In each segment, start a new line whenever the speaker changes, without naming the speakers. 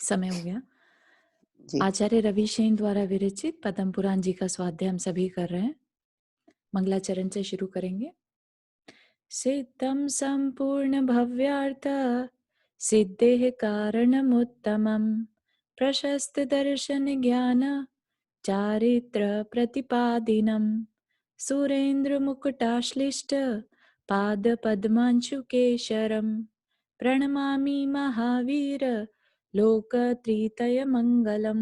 समय हो गया।
जी।
आचार्य रविशेन द्वारा विरचित पद्म पुराण जी का स्वाध्याय हम सभी कर रहे हैं। मंगलाचरण से शुरू करेंगे। सिद्धं संपूर्ण भव्यार्थ सिद्धेः कारणमुत्तमं प्रशस्त दर्शन ज्ञान चारित्र प्रतिपादिनं सुरेन्द्रमुकुटाश्लिष्ट पादपद्मांशुकेशरं प्रणमामि महावीर लोकत्रितयमङ्गलं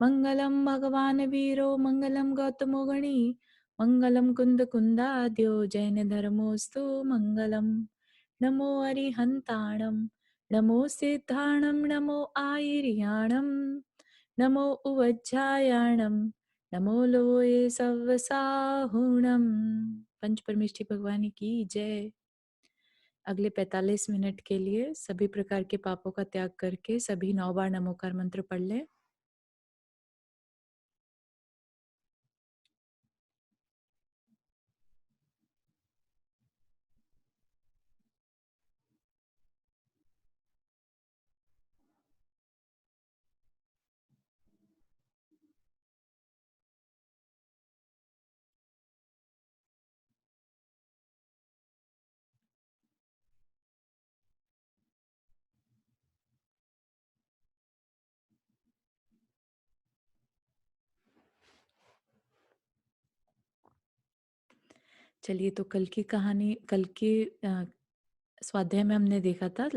मङ्गलं भगवान् वीरो मङ्गलं गौतमो गणी मङ्गलं कुन्दकुन्दाद्यो जैनधर्मोऽस्तु मङ्गलं नमो अरिहन्ताणं नमो सिद्धाणं नमो आयर्याणं नमो उवज्झायाणं नमो लोये सव्वसाहुणं। पंच परमेष्ठी भगवान की जय। अगले 45 मिनट के लिए सभी प्रकार के पापों का त्याग करके सभी 9 बार नमोकार मंत्र पढ़ लें। चलिए, तो कल की कहानी, कल के स्वाध्याय में हमने देखा था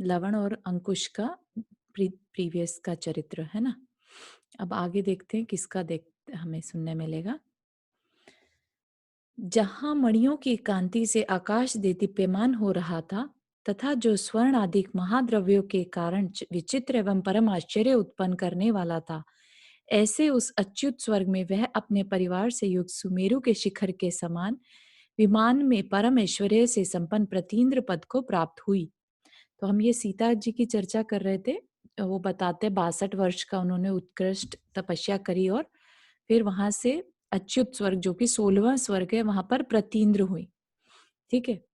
लवण और अंकुश का प्रीवियस का चरित्र, है ना। अब आगे देखते हैं किसका हमें सुनने मिलेगा। जहाँ मणियों की कांति से आकाश दीप्यमान हो रहा था तथा जो स्वर्ण आदि महाद्रव्यों के कारण विचित्र एवं परम आश्चर्य उत्पन्न करने वाला था, ऐसे उस अच्युत स्वर्ग में वह अपने परिवार से युक्त सुमेरु के शिखर के समान विमान में परम ऐश्वर्य से संपन्न प्रतीन्द्र पद को प्राप्त हुई। तो हम ये सीता जी की चर्चा कर रहे थे। वो बताते 62 वर्ष का उन्होंने उत्कृष्ट तपस्या करी और फिर वहां से अच्युत स्वर्ग जो कि 16वां स्वर्ग है वहां पर प्रतीन्द्र हुई। ठीक है।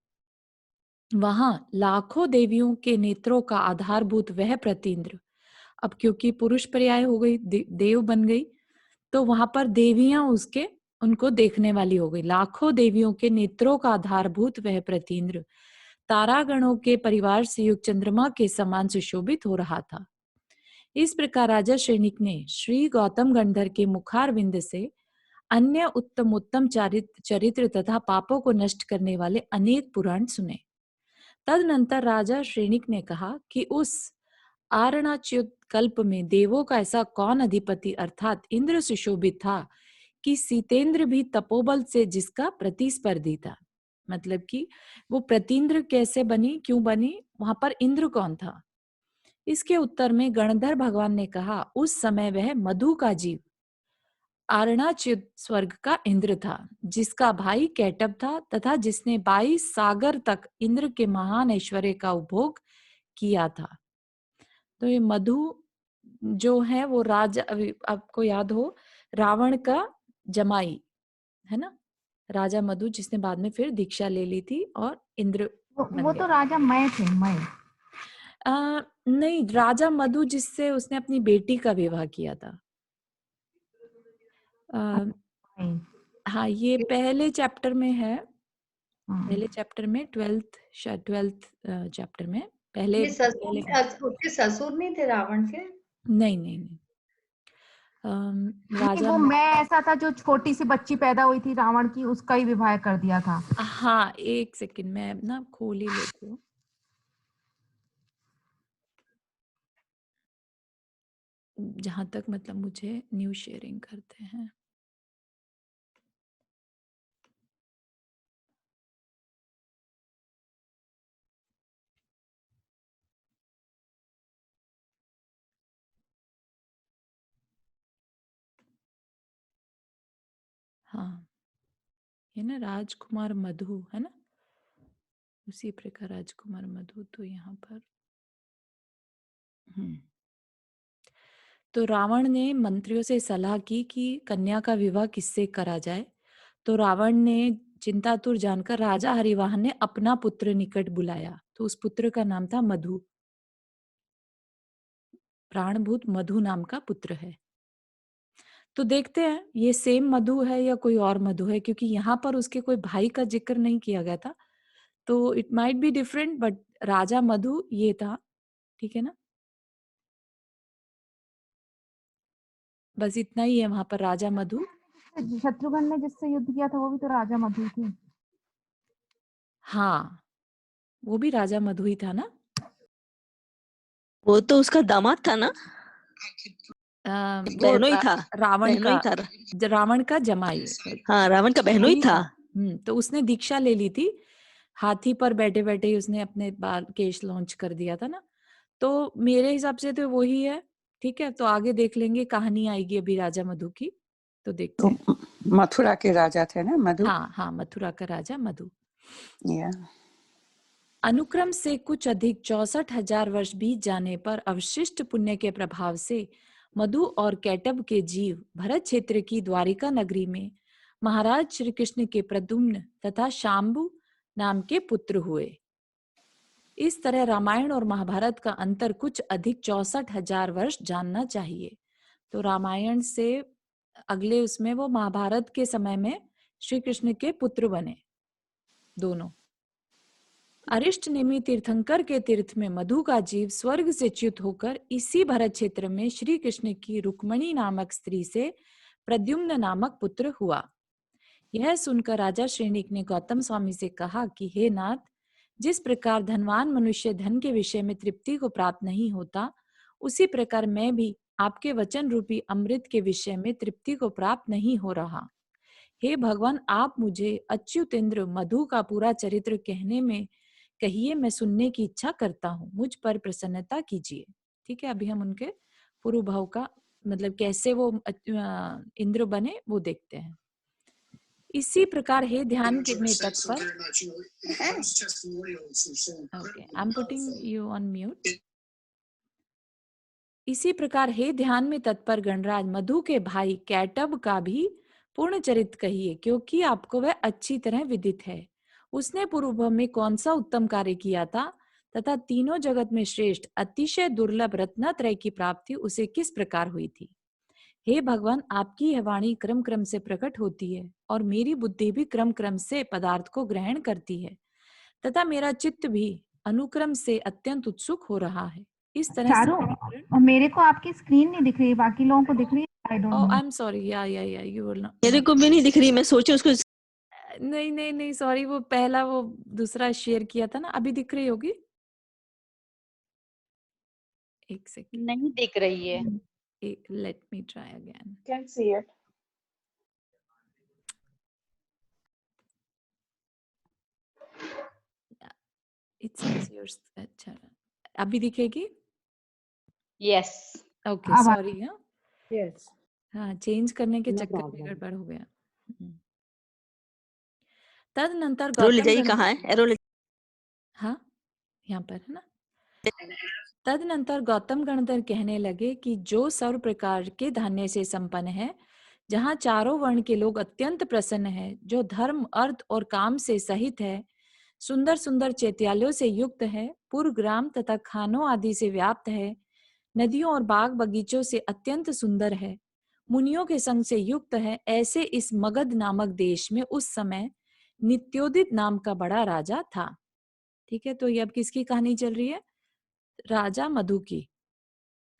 वहां लाखों देवियों के नेत्रों का आधारभूत वह प्रतीन्द्र अब क्योंकि पुरुष पर्याय हो गई, देव बन गई, तो वहां पर देवियां उसके उनको देखने वाली हो गई। लाखों देवियों के नेत्रों का आधारभूत वह प्रतीन्द्र तारागणों के परिवार से युक्त चंद्रमा के समान सुशोभित हो रहा था। इस प्रकार राजा श्रेणिक ने श्री गौतम गंधर के मुखारविंद से अन्य उत्तम उत्तम चरित्र तथा पापों को नष्ट करने वाले अनेक पुराण सुने। तदनंतर राजा श्रेणिक ने कहा कि उस आरणाच्युत कल्प में देवों का ऐसा कौन अधिपति अर्थात इंद्र सुशोभित था कि सीतेंद्र भी तपोबल से जिसका प्रतिस्पर्धी था। मतलब कि वो प्रतीन्द्र कैसे बनी, क्यों बनी, वहां पर इंद्र कौन था। इसके उत्तर में गणधर भगवान ने कहा, उस समय वह मधु का जीव आरणाच्युत स्वर्ग का इंद्र था, जिसका भाई कैटब था तथा जिसने 22 सागर तक इंद्र के महान ऐश्वर्य का उपभोग किया था। तो ये मधु जो है वो राजा, आपको याद हो, रावण का जमाई है ना, राजा मधु, जिसने बाद में फिर दीक्षा ले ली थी और इंद्र बन
वो
गया।
तो राजा मैं थे, मैं।
नहीं, राजा मधु जिससे उसने अपनी बेटी का विवाह किया था। आ,
मैं।
हाँ, ये पहले चैप्टर में है।
हाँ।
पहले चैप्टर में 12th चैप्टर में पहले
ये
पहले
ससुर उसके ससुर नहीं थे रावण के?
नहीं नहीं नहीं।
नहीं,
राजा
वो मैं ऐसा था जो छोटी सी बच्ची पैदा हुई थी रावण की, उसका ही विवाह कर दिया था।
हाँ, एक सेकंड मैं ना खोल ही लेती हूँ। जहां तक मतलब मुझे न्यूज शेयरिंग करते हैं। हाँ, ये ना राजकुमार मधु है ना, उसी प्रकार राजकुमार मधु तो यहाँ पर। हम्म। तो रावण ने मंत्रियों से सलाह की कि कन्या का विवाह किससे करा जाए। तो रावण ने चिंतातुर जानकर राजा हरिवाहन ने अपना पुत्र निकट बुलाया। तो उस पुत्र का नाम था मधु। प्राणभूत मधु नाम का पुत्र है। तो देखते हैं ये सेम मधु है या कोई और मधु है, क्योंकि यहाँ पर उसके कोई भाई का ज़िक्र नहीं किया गया था। तो it might be different, but Raja Madhu ये था, ठीक है ना? बस इतना ही है वहाँ पर, राजा मधु।
शत्रुघ्न ने जिससे युद्ध किया था वो भी तो राजा मधु ही थी।
हाँ, वो भी राजा मधु ही था ना?
वो तो उसका दामाद था ना,
वो
बहनों ही था,
रावण
बहनों ही
का,
था।
रावण का जमाई।
हाँ, रावण का बहनों ही
वही
था।
तो उसने दीक्षा ले ली थी, हाथी पर बैठे बैठे ही उसने अपने बाल केश लॉन्च कर दिया था ना। तो मेरे हिसाब से तो वही है। ठीक है, तो आगे देख लेंगे, कहानी आएगी अभी राजा मधु की, तो देखते
तो
हैं।
मथुरा के राजा थे ना मधु।
हाँ हाँ, मथुरा का राजा मधु।
या
अनुक्रम से कुछ अधिक 64,000 वर्ष बीत जाने पर अवशिष्ट पुण्य के प्रभाव से मधु और कैटब के जीव भरत क्षेत्र की द्वारिका नगरी में महाराज श्री कृष्ण के प्रद्युम्न तथा शाम्बु नाम के पुत्र हुए। इस तरह रामायण और महाभारत का अंतर कुछ अधिक 64,000 वर्ष जानना चाहिए। तो रामायण से अगले उसमें वो महाभारत के समय में श्री कृष्ण के पुत्र बने दोनों। अरिष्ट नेमि तीर्थंकर के तीर्थ में मधु का जीव स्वर्ग से च्युत होकर इसी भरत क्षेत्र में श्री कृष्ण की रुक्मणी नामक स्त्री से प्रद्युम्न नामक पुत्र हुआ। यह सुनकर राजा श्रेणिक ने गौतम स्वामी से कहा कि हे नाथ, जिस प्रकार धनवान मनुष्य धन के विषय में तृप्ति को प्राप्त नहीं होता, उसी प्रकार मैं भी आपके वचन रूपी अमृत के विषय में तृप्ति को प्राप्त नहीं हो रहा। हे भगवान, आप मुझे अच्युतेंद्र मधु का पूरा चरित्र कहने में कहिए, मैं सुनने की इच्छा करता हूँ, मुझ पर प्रसन्नता कीजिए। ठीक है, अभी हम उनके पूर्व भाव का मतलब कैसे वो इंद्र बने वो देखते हैं। इसी प्रकार हे ध्यान के में तत्पर, okay, I am putting you on mute. इसी प्रकार हे ध्यान में तत्पर गणराज, मधु के भाई कैटब का भी पूर्ण चरित्र कहिए, क्योंकि आपको वह अच्छी तरह विदित है। उसने पूर्व में कौन सा उत्तम कार्य किया था तथा तीनों जगत में श्रेष्ठ अतिशय दुर्लभ रत्नत्रय की प्राप्ति उसे किस प्रकार हुई थी। हे भगवान, आपकी यह वाणी क्रम क्रम से प्रकट होती है और मेरी बुद्धि भी क्रम क्रम से पदार्थ को ग्रहण करती है तथा मेरा चित्त भी अनुक्रम से अत्यंत उत्सुक हो रहा है। इस तरह
चारों, और मेरे को आपकी स्क्रीन नहीं दिख रही, बाकी लोगों को दिख रही है। I don't know.
I am sorry, या यू विल नॉट।
मेरे को भी नहीं दिख रही, मैं सोची उसको।
नहीं नहीं नहीं, सॉरी, वो पहला वो दूसरा शेयर किया था ना, अभी दिख रही होगी। एक सेकंड,
नहीं दिख रही है।
Let me try again.
Can see it.
It says yours, अच्छा अभी दिखेगी।
यस,
ओके,
अब
सॉरी। हाँ
Yes.
हाँ, चेंज करने के
No
चक्कर में
problem.
गड़बड़ हो गया। तदनंतर
एरो ले
गौतम
जाइए,
गण,
कहाँ है एरो ले?
हाँ यहाँ पर है ना। तदनंतर गौतम गणधर कहने लगे कि जो सर्व प्रकार के धान्य से संपन्न है, जहाँ चारों वर्ण के लोग अत्यंत प्रसन्न है, जो धर्म अर्थ और काम से सहित है, सुंदर सुंदर चैत्यालयों से युक्त है, पूर्व ग्राम तथा खानों आदि से व्याप्त है, नदियों और बाग बगीचों से अत्यंत सुंदर है, मुनियों के संग से युक्त है, ऐसे इस मगध नामक देश में उस समय नित्योदित नाम का बड़ा राजा था। ठीक है, तो ये अब किसकी कहानी चल रही है? राजा मधु की।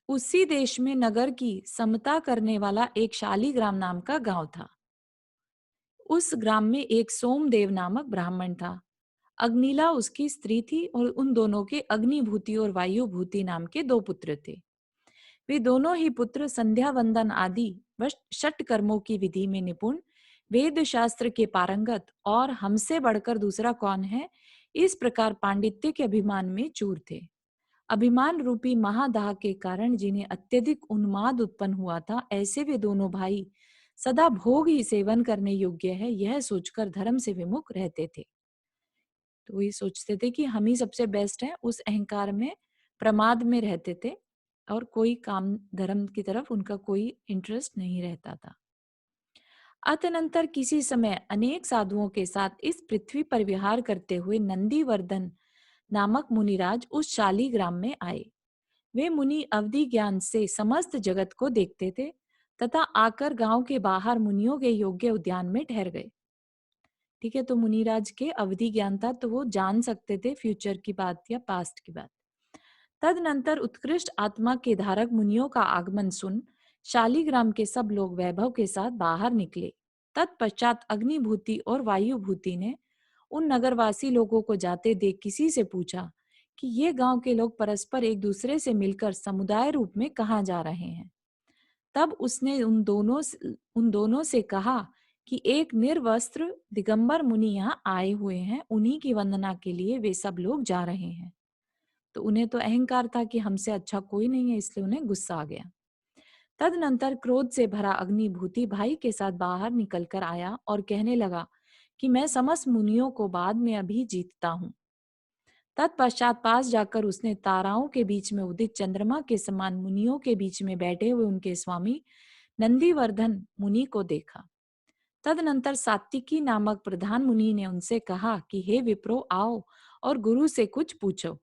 उसी देश में नगर की समता करने वाला एक शालीग्राम नाम का गांव था। उस ग्राम में एक सोमदेव नामक ब्राह्मण था। अग्निला उसकी स्त्री थी और उन दोनों के अग्निभूति और वायुभूति नाम के दो पुत्र थे। वे दोनों ही पुत्र संध्या वंदन आदि व षट कर्मों की विधि में निपुण, वेद शास्त्र के पारंगत और हमसे बढ़कर दूसरा कौन है, इस प्रकार पांडित्य के अभिमान में चूर थे। अभिमान रूपी महादाह के कारण जिन्हें अत्यधिक उन्माद उत्पन्न हुआ था, ऐसे वे दोनों भाई सदा भोग ही सेवन करने योग्य है, यह सोचकर धर्म से विमुख रहते थे। तो ये सोचते थे कि हम ही सबसे बेस्ट हैं, उस अहंकार में प्रमाद में रहते थे और कोई काम धर्म की तरफ उनका कोई इंटरेस्ट नहीं रहता था। अतनंतर किसी समय अनेक साधुओं के साथ इस पृथ्वी पर विहार करते हुए नंदीवर्धन नामक मुनिराज उस शालीग्राम में आए। वे मुनि अवधि ज्ञान से समस्त जगत को देखते थे तथा आकर गांव के बाहर मुनियों के योग्य उद्यान में ठहर गए। ठीक है, तो मुनिराज के अवधि ज्ञान था, तो वो जान सकते थे फ्यूचर की बात या पास्ट की बात। तदनंतर उत्कृष्ट आत्मा के धारक मुनियों का आगमन सुन शालिग्राम के सब लोग वैभव के साथ बाहर निकले। तत्पश्चात अग्निभूति और वायुभूति ने उन नगरवासी लोगों को जाते देख किसी से पूछा कि ये गांव के लोग परस्पर एक दूसरे से मिलकर समुदाय रूप में कहाँ जा रहे हैं। तब उसने उन दोनों से कहा कि एक निर्वस्त्र दिगंबर मुनि यहाँ आए हुए हैं, उन्हीं की वंदना के लिए वे सब लोग जा रहे हैं। तो उन्हें तो अहंकार था कि हमसे अच्छा कोई नहीं है, इसलिए उन्हें गुस्सा आ गया। तदनंतर क्रोध से भरा अग्निभूति भाई के साथ बाहर निकल कर आया और कहने लगा कि मैं समस्त मुनियों को बाद में अभी जीतता हूँ। तत्पश्चात पास जाकर उसने ताराओं के बीच में उदित चंद्रमा के समान मुनियों के बीच में बैठे हुए उनके स्वामी नंदीवर्धन मुनि को देखा। तदनंतर सात्विकी नामक प्रधान मुनि ने उनसे कहा कि हे विप्रो, आओ और गुरु से कुछ पूछो।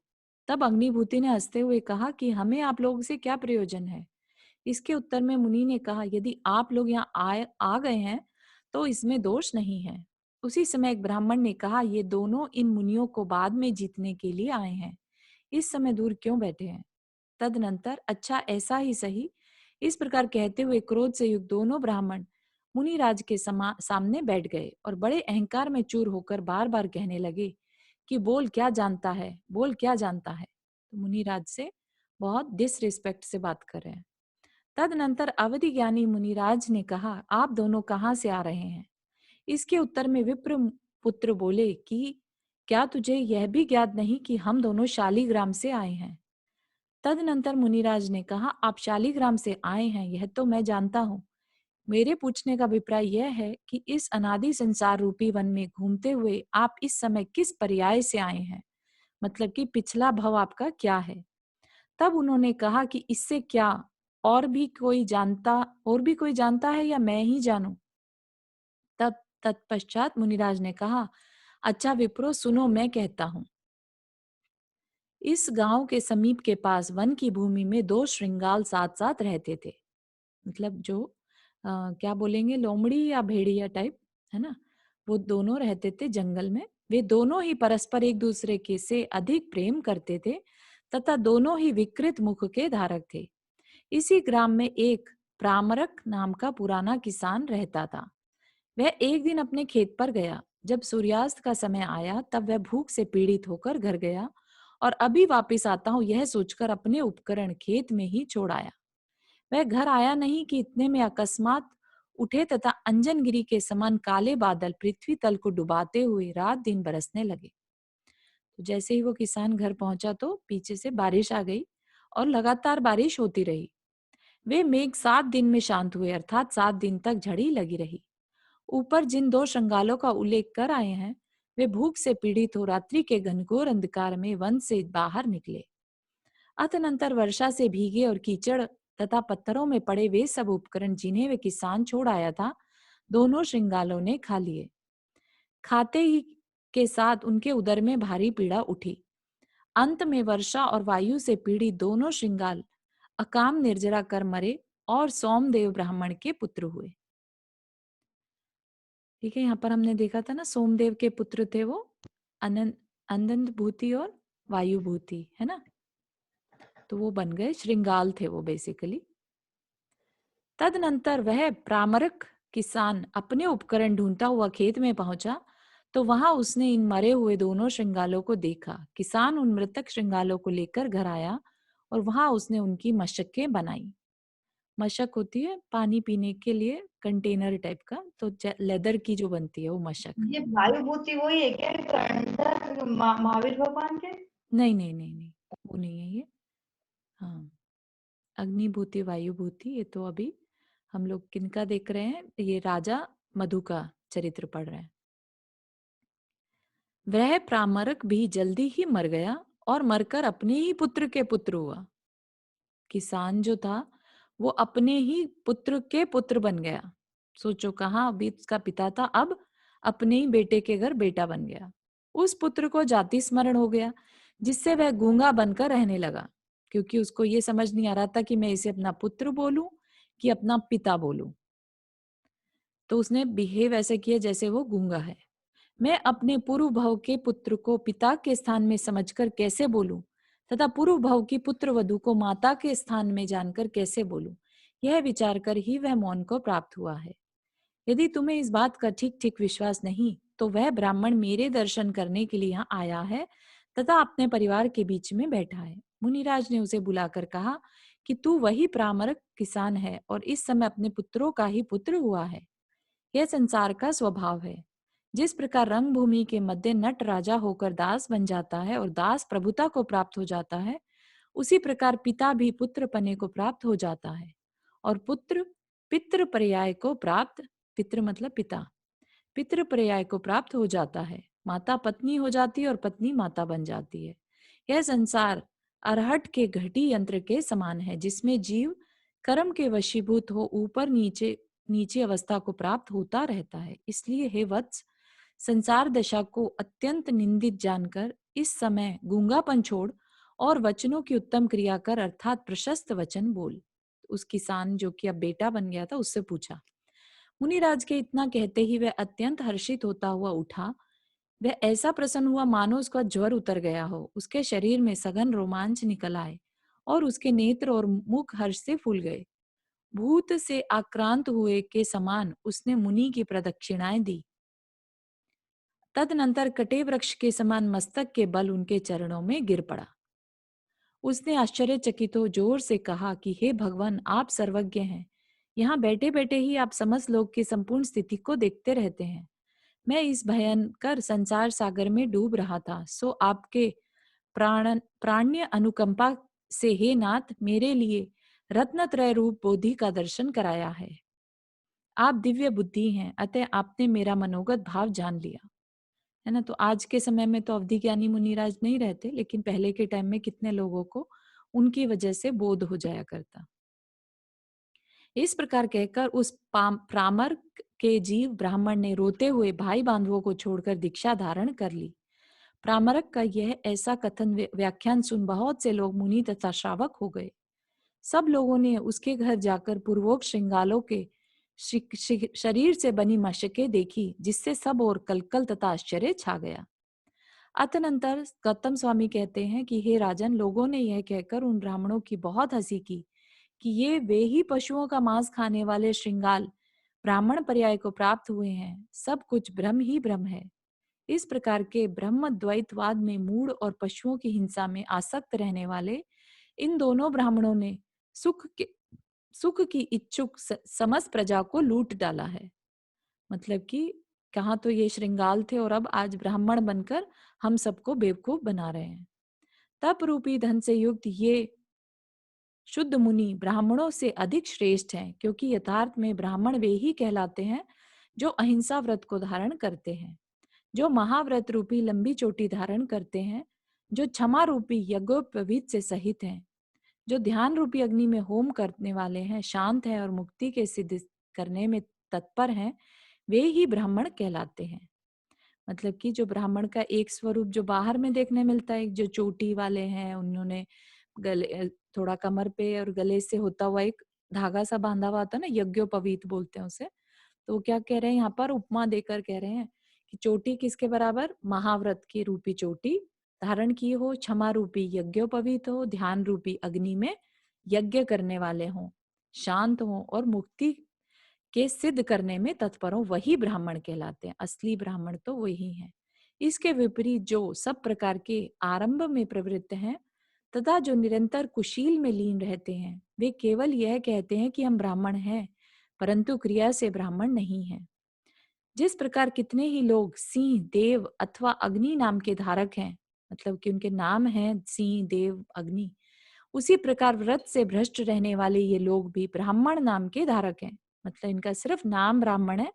तब अग्निभूति ने हंसते हुए कहा कि हमें आप लोगों से क्या प्रयोजन है। इसके उत्तर में मुनि ने कहा, यदि आप लोग यहाँ आ गए हैं तो इसमें दोष नहीं है। उसी समय एक ब्राह्मण ने कहा, ये दोनों इन मुनियों को बाद में जीतने के लिए आए हैं, इस समय दूर क्यों बैठे हैं। तदनंतर अच्छा ऐसा ही सही, इस प्रकार कहते हुए क्रोध से युक्त दोनों ब्राह्मण मुनिराज के सामने बैठ गए और बड़े अहंकार में चूर होकर बार बार कहने लगे कि बोल क्या जानता है, बोल क्या जानता है। तो मुनिराज से बहुत डिसरिस्पेक्ट से बात कर रहे हैं। तदनंतर अवधि ज्ञानी मुनिराज ने कहा, आप दोनों कहाँ से आ रहे हैं। इसके उत्तर में विप्र पुत्र बोले कि क्या तुझे यह भी ज्ञात नहीं कि हम दोनों शालिग्राम से आए हैं। तदनंतर मुनिराज ने कहा, आप शालिग्राम से आए हैं यह तो मैं जानता हूँ। मेरे पूछने का अभिप्राय यह है कि इस अनादि संसार रूपी वन में घूमते हुए आप इस समय किस पर्याय से आए हैं, मतलब कि पिछला भव आपका क्या है। तब उन्होंने कहा कि इससे क्या और भी कोई जानता है या मैं ही जानूं। तब तत्पश्चात मुनिराज ने कहा, अच्छा विप्रो सुनो, मैं कहता हूं। इस गांव के समीप के पास वन की भूमि में दो श्रृंगाल साथ साथ रहते थे, मतलब जो क्या बोलेंगे, लोमड़ी या भेड़िया टाइप है ना, वो दोनों रहते थे जंगल में। वे दोनों ही परस्पर एक दूसरे के से अधिक प्रेम करते थे तथा दोनों ही विकृत मुख के धारक थे। इसी ग्राम में एक प्रामरक नाम का पुराना किसान रहता था। वह एक दिन अपने खेत पर गया। जब सूर्यास्त का समय आया तब वह भूख से पीड़ित होकर घर गया और अभी वापस आता हूं यह सोचकर अपने उपकरण खेत में ही छोड़ आया। वह घर आया नहीं कि इतने में अकस्मात उठे तथा अंजनगिरी के समान काले बादल पृथ्वी तल को डुबाते हुए रात दिन बरसने लगे। तो जैसे ही वो किसान घर पहुंचा तो पीछे से बारिश आ गई और लगातार बारिश होती रही। वे मेघ 7 दिन में शांत हुए, अर्थात 7 दिन तक झड़ी लगी रही। ऊपर जिन दो श्रृंगालों का उल्लेख कर आए हैं वे भूख से पीड़ित हो रात्रि के घनघोर अंधकार में वन से बाहर निकले। अतनंतर वर्षा से भीगे और कीचड़ तथा पत्थरों में पड़े वे सब उपकरण जिन्हें वे किसान छोड़ आया था, दोनों श्रृंगालों ने खा लिए। खाते ही के साथ उनके उदर में भारी पीड़ा उठी। अंत में वर्षा और वायु से पीड़ित दोनों श्रृंगाल अकाम निर्जरा कर मरे और सोमदेव ब्राह्मण के पुत्र हुए। ठीक है, यहाँ पर हमने देखा था ना, सोमदेव के पुत्र थे वो अनंत भूति और वायु भूति, है ना, तो वो बन गए श्रृंगाल थे वो बेसिकली। तदनंतर वह प्रामरक किसान अपने उपकरण ढूंढता हुआ खेत में पहुंचा तो वहां उसने इन मरे हुए दोनों श्रृंगालों को देखा। किसान उन मृतक श्रृंगालों को लेकर घर आया और वहां उसने उनकी मशकें बनाई। मशक होती है पानी पीने के लिए कंटेनर टाइप का, तो लेदर की जो बनती है वो मशक।
ये वायुभूति वही है क्या, पुरंदर महावीर भगवान के?
नहीं नहीं नहीं नहीं, वो नहीं है ये। हाँ, अग्निभूति वायुभूति ये तो अभी हम लोग किनका देख रहे हैं, ये राजा मधु का चरित्र पढ़ रहे हैं। वह प्रामरक भी जल्दी ही मर गया और मरकर अपने ही पुत्र के पुत्र हुआ। किसान जो था वो अपने ही पुत्र के पुत्र बन गया। सोचो, कहाँ अभी उसका पिता था, अब अपने ही बेटे के घर बेटा बन गया। उस पुत्र को जाति स्मरण हो गया जिससे वह गूंगा बनकर रहने लगा। क्योंकि उसको ये समझ नहीं आ रहा था कि मैं इसे अपना पुत्र बोलूं कि अपना पिता बोलूं। तो उसने बिहेव ऐसे किया जैसे वो गूंगा है। मैं अपने पूर्व भव के पुत्र को पिता के स्थान में समझकर कैसे बोलूं तथा पूर्व भव की पुत्र वधु को माता के स्थान में जानकर कैसे बोलूं, यह विचार कर ही वह मौन को प्राप्त हुआ है। यदि तुम्हें इस बात का ठीक ठीक विश्वास नहीं तो वह ब्राह्मण मेरे दर्शन करने के लिए यहाँ आया है तथा अपने परिवार के बीच में बैठा है। मुनिराज ने उसे बुलाकर कहा कि तू वही प्रामरक किसान है और इस समय अपने पुत्रों का ही पुत्र हुआ है। यह संसार का स्वभाव है। जिस प्रकार रंग भूमि के मध्य नट राजा होकर दास बन जाता है और दास प्रभुता को प्राप्त हो जाता है, उसी प्रकार पिता भी पुत्र पने को प्राप्त हो जाता है और पुत्र पितृ पर्याय को प्राप्त, पितृ मतलब पिता, पितृ पर्याय को प्राप्त हो जाता है। माता पत्नी हो जाती है और पत्नी माता बन जाती है। यह संसार अरहट के घटी यंत्र के समान है जिसमें जीव कर्म के वशीभूत हो ऊपर नीचे नीचे अवस्था को प्राप्त होता रहता है। इसलिए हे वत्स, संसार दशा को अत्यंत निंदित जानकर इस समय गूंगापन छोड़ और वचनों की उत्तम क्रिया कर अर्थात प्रशस्त वचन बोल। उस किसान जो कि अब बेटा बन गया था उससे पूछा। मुनिराज के इतना कहते ही वह अत्यंत हर्षित होता हुआ उठा। वह ऐसा प्रसन्न हुआ मानो उसका ज्वर उतर गया हो। उसके शरीर में सघन रोमांच निकल आए और उसके नेत्र और मुख हर्ष से फूल गए। भूत से आक्रांत हुए के समान उसने मुनि की प्रदक्षिणाएं दी। तदनंतर कटे वृक्ष के समान मस्तक के बल उनके चरणों में गिर पड़ा। उसने आश्चर्यचकित हो जोर से कहा कि हे भगवान, आप सर्वज्ञ हैं। यहाँ बैठे बैठे ही आप समस्त लोक की संपूर्ण स्थिति को देखते रहते हैं। मैं इस भयंकर संसार सागर में डूब रहा था, सो आपके प्राण्य अनुकंपा से हे नाथ मेरे लिए रत्नत्रय रूप बोधि का दर्शन कराया है। आप दिव्य बुद्धि हैं, अतः आपने मेरा मनोगत भाव जान लिया है ना। तो आज के समय में तो अवधि ज्ञानी मुनिराज नहीं रहते, लेकिन पहले के टाइम में कितने लोगों को उनकी वजह से बोध हो जाया करता। इस प्रकार कहकर उस प्रामर के जीव ब्राह्मण ने रोते हुए भाई बांधवों को छोड़कर दीक्षा धारण कर ली। प्रामरक का यह ऐसा कथन व्याख्यान सुन बहुत से लोग मुनि तथा श्रावक हो गए। सब लोगों ने उसके घर जाकर पूर्वोक्त श्रृंगालों के शरीर से बनी मशकें देखी, जिससे सब और कलकल तथा आश्चर्य छा गया। अतनंतर गौतम स्वामी कहते हैं कि हे राजन, लोगों ने यह कहकर उन ब्राह्मणों की बहुत हंसी की कि ये वे ही पशुओं का मांस खाने वाले श्रृंगाल ब्राह्मण पर्याय को प्राप्त हुए हैं। सब कुछ ब्रह्म ही ब्रह्म है। इस प्रकार के ब्रह्म द्वैतवाद में मूढ़ और पशुओं की हिंसा में आसक्त रहने वाले इन दोनों ब्राह्मणों ने सुख की इच्छुक समस्त प्रजा को लूट डाला है। मतलब कि कहाँ तो ये श्रृंगाल थे और अब आज ब्राह्मण बनकर हम सबको बेवकूफ बना रहे हैं। तप रूपी धन से युक्त ये शुद्ध मुनि ब्राह्मणों से अधिक श्रेष्ठ हैं, क्योंकि यथार्थ में ब्राह्मण वे ही कहलाते हैं जो अहिंसा व्रत को धारण करते हैं, जो महाव्रत रूपी लंबी चोटी धारण करते हैं, जो क्षमा रूपी यज्ञोपवीत से सहित हैं, जो ध्यान रूपी अग्नि में होम करने वाले हैं, शांत हैं और मुक्ति के सिद्ध करने में तत्पर हैं, वे ही ब्राह्मण कहलाते हैं। मतलब कि जो ब्राह्मण का एक स्वरूप जो बाहर में देखने मिलता है, जो चोटी वाले हैं, उन्होंने गले थोड़ा कमर पे और गले से होता हुआ एक धागा सा बांधा हुआ था ना, यज्ञोपवीत बोलते हैं उसे। तो वो क्या कह रहे हैं यहाँ पर, उपमा देकर कह रहे हैं कि चोटी किसके बराबर, महाव्रत की रूपी चोटी धारण की हो, क्षमा रूपी यज्ञोपवीत हो, ध्यान रूपी अग्नि में यज्ञ करने वाले हों, शांत हों और मुक्ति के सिद्ध करने में तत्पर हो, वही ब्राह्मण कहलाते हैं। असली ब्राह्मण तो वही है। इसके विपरीत जो सब प्रकार के आरंभ में प्रवृत्त हैं तथा जो निरंतर कुशील में लीन रहते हैं, वे केवल यह कहते हैं कि हम ब्राह्मण हैं, परंतु क्रिया से ब्राह्मण नहीं है। जिस प्रकार कितने ही लोग सिंह, देव अथवा अग्नि नाम के धारक हैं, मतलब कि उनके नाम हैं सिंह, देव, अग्नि, उसी प्रकार व्रत से भ्रष्ट रहने वाले ये लोग भी ब्राह्मण नाम के धारक हैं। मतलब इनका सिर्फ नाम ब्राह्मण है,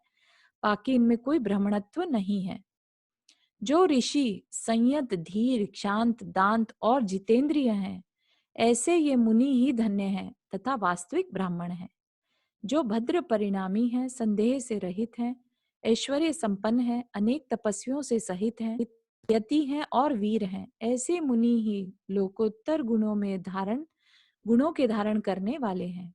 बाकी इनमें कोई ब्राह्मणत्व नहीं है। जो ऋषि संयत, धीर, शांत, दांत और जितेंद्रिय हैं, ऐसे ये मुनि ही धन्य हैं तथा वास्तविक ब्राह्मण हैं। जो भद्र परिणामी हैं, संदेह से रहित हैं, ऐश्वर्य संपन्न हैं, अनेक तपस्वियों से सहित हैं, यति हैं और वीर हैं, ऐसे मुनि ही लोकोत्तर गुणों के धारण करने वाले हैं।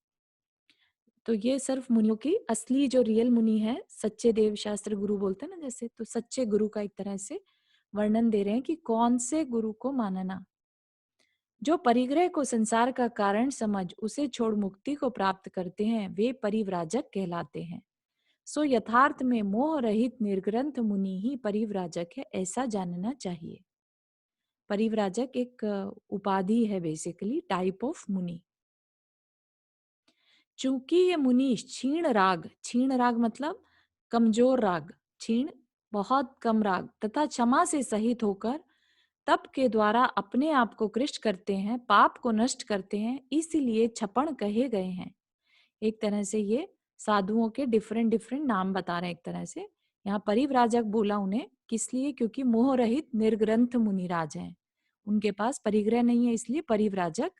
तो ये सिर्फ मुनियों की असली जो रियल मुनि है, सच्चे देव शास्त्र गुरु बोलते हैं ना जैसे, तो सच्चे गुरु का एक तरह से वर्णन दे रहे हैं कि कौन से गुरु को मानना। जो परिग्रह को संसार का कारण समझ उसे छोड़ मुक्ति को प्राप्त करते हैं, वे परिव्राजक कहलाते हैं। सो यथार्थ में मोह रहित निर्ग्रंथ मुनि ही परिव्राजक है, ऐसा जानना चाहिए। परिव्राजक एक उपाधि है, बेसिकली टाइप ऑफ मुनि। चूंकि ये मुनि क्षीण राग मतलब कमजोर राग, क्षीण बहुत कम राग तथा क्षमा से सहित होकर तप के द्वारा अपने आप को कृष्ट करते हैं, पाप को नष्ट करते हैं, इसीलिए छपण कहे गए हैं। एक तरह से ये साधुओं के डिफरेंट डिफरेंट नाम बता रहे हैं। एक तरह से यहाँ परिव्राजक बोला उन्हें किस लिए, क्योंकि मोह रहित निर्ग्रंथ मुनिराज हैं, उनके पास परिग्रह नहीं है, इसलिए परिव्राजक।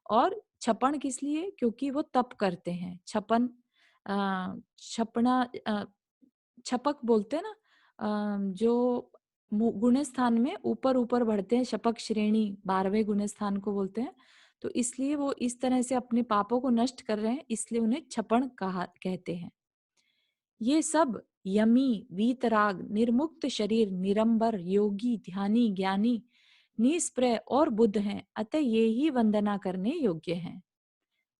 और छपण किस लिए, क्योंकि वो तप करते हैं। छपन छपना छपक बोलते हैं ना, जो गुण स्थान में ऊपर ऊपर बढ़ते हैं, शपक श्रेणी 12वें गुण स्थान को बोलते हैं। तो इसलिए वो इस तरह से अपने पापों को नष्ट कर रहे हैं, इसलिए उन्हें छपण कहते हैं। ये सब यमी, वीतराग, निर्मुक्त शरीर, निरंबर, योगी, ध्यानी, ज्ञानी, निष्प्रय और बुद्ध हैं, अतः ये ही वंदना करने योग्य हैं।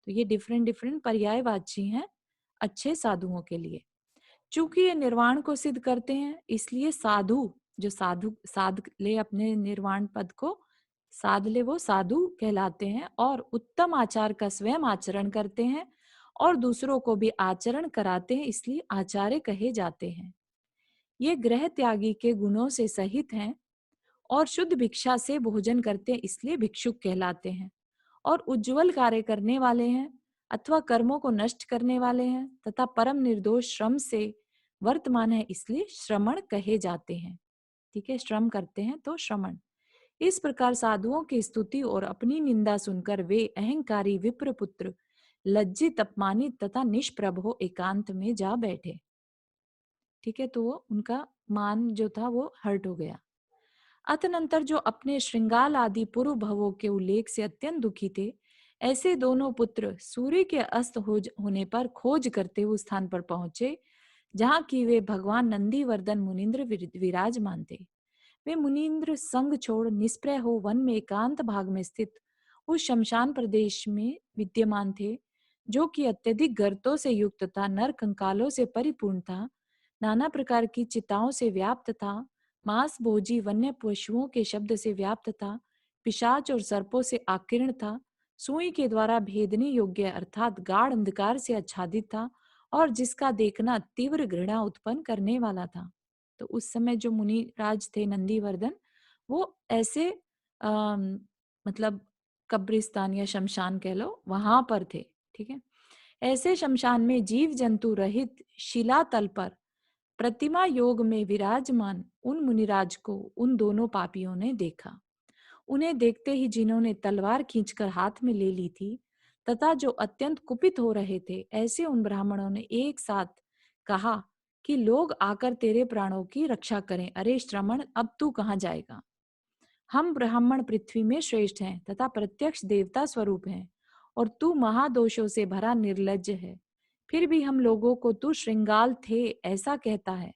तो ये डिफरेंट डिफरेंट पर्यायवाची हैं अच्छे साधुओं के लिए। चूंकि ये निर्वाण को सिद्ध करते हैं, इसलिए साधु जो साध ले अपने निर्वाण पद को, साध ले वो साधु कहलाते हैं, और उत्तम आचार का स्वयं आचरण करते हैं और दूसरों को भी आचरण कराते हैं, इसलिए आचार्य कहे जाते हैं। ये ग्रह त्यागी के गुणों से सहित हैं और शुद्ध भिक्षा से भोजन करते हैं, इसलिए भिक्षुक कहलाते हैं। और उज्जवल कार्य करने वाले हैं अथवा कर्मों को नष्ट करने वाले हैं तथा परम निर्दोष श्रम से वर्तमान है, इसलिए श्रमण कहे जाते हैं। ठीक है, श्रम करते हैं तो श्रमण। इस प्रकार साधुओं की स्तुति और अपनी निंदा सुनकर वे अहंकारी विप्रपुत्र लज्जित, अपमानित तथा निष्प्रभ हो एकांत में जा बैठे। ठीक है, तो वो उनका मान जो था वो हर्ट हो गया। अतनंतर जो अपने श्रृंगाल आदि पूर्व भवों के उल्लेख से अत्यंत दुखी थे, ऐसे दोनों पुत्र सूर्य के अस्त होने पर खोज करते उस स्थान पर पहुंचे जहां की वे भगवान नंदीवर्धन मुनिंद्र विराजमान थे। वे मुनिंद्र संग छोड़ निष्प्रय हो वन में एकांत भाग में स्थित उस शमशान प्रदेश में विद्यमान थे, जो कि अत्यधिक गर्तों से युक्त था, नर कंकालों से परिपूर्ण था, नाना प्रकार की चिताओं से व्याप्त था, मांस भोजी वन्य पशुओं के शब्द से व्याप्त था, पिशाच और सर्पों से आकीर्ण था, सुई के द्वारा भेदने योग्य अर्थात गाढ़ अंधकार से आच्छादित था, और जिसका देखना तीव्र घृणा उत्पन्न करने वाला था। तो उस समय जो मुनि राज थे नंदीवर्धन, वो ऐसे मतलब कब्रिस्तान या शमशान कह लो, वहां पर थे। ठीक है, ऐसे शमशान में जीव जंतु रहित शिलातल पर प्रतिमा योग में विराजमान उन मुनिराज को उन दोनों पापियों ने देखा। उन्हें देखते ही जिन्होंने तलवार खींचकर हाथ में ले ली थी तथा जो अत्यंत कुपित हो रहे थे, ऐसे उन ब्राह्मणों ने एक साथ कहा कि लोग आकर तेरे प्राणों की रक्षा करें। अरे श्रमण, अब तू कहाँ जाएगा? हम ब्राह्मण पृथ्वी में श्रेष्ठ हैं तथा प्रत्यक्ष देवता स्वरूप हैं, और तू महादोषों से भरा निर्लज्ज है। फिर भी हम लोगों को तू श्रृंगाल थे ऐसा कहता है।